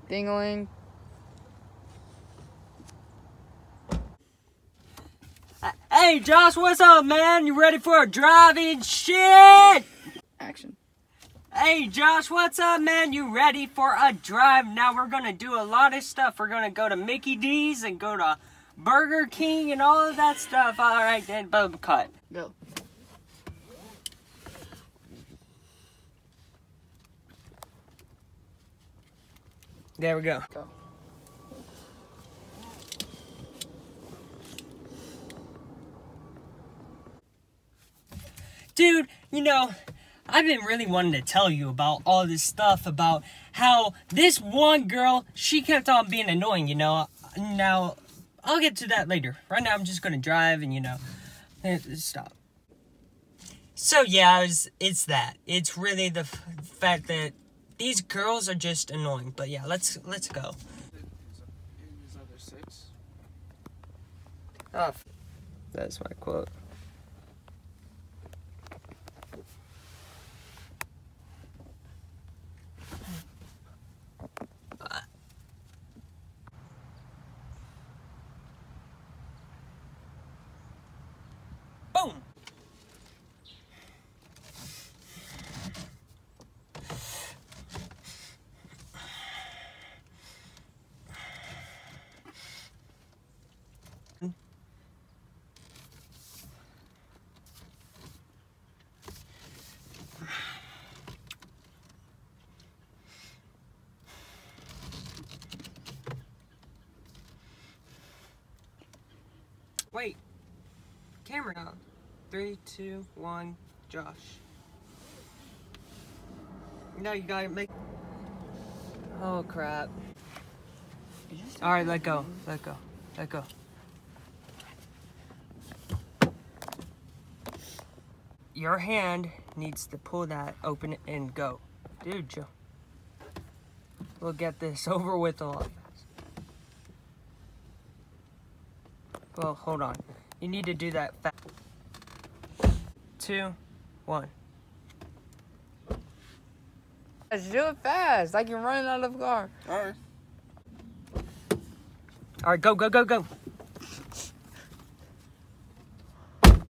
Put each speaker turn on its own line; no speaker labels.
Ding-a-ling.
Hey, Josh, what's up, man? You ready for a drive-in shit?
Action.
Hey, Josh, what's up, man? You ready for a drive? Now we're gonna do a lot of stuff. We're gonna go to Mickey D's and go to Burger King and all of that stuff. All right, then, boom, cut.
Go.
There we go.
Go.
Dude, you know, I've been really wanting to tell you about all this stuff about how this one girl, she kept on being annoying, you know. Now, I'll get to that later. Right now, I'm just gonna drive and, you know, stop. So, yeah, it's that. It's really the fact that these girls are just annoying. But, yeah, let's go.
His other 6.
Oh, that's my quote. Boom! Wait. Camera on. 3, 2, 1, Josh. No, you gotta make... Oh, crap. Alright, let go. Let go. Let go. Your hand needs to pull that, open it, and go. Dude, Joe. We'll get this over with a lot faster. Well, hold on. You need to do that fast. 2, 1.
Just do it fast, like you're running out of the car.
Alright.
Alright, go, go, go, go.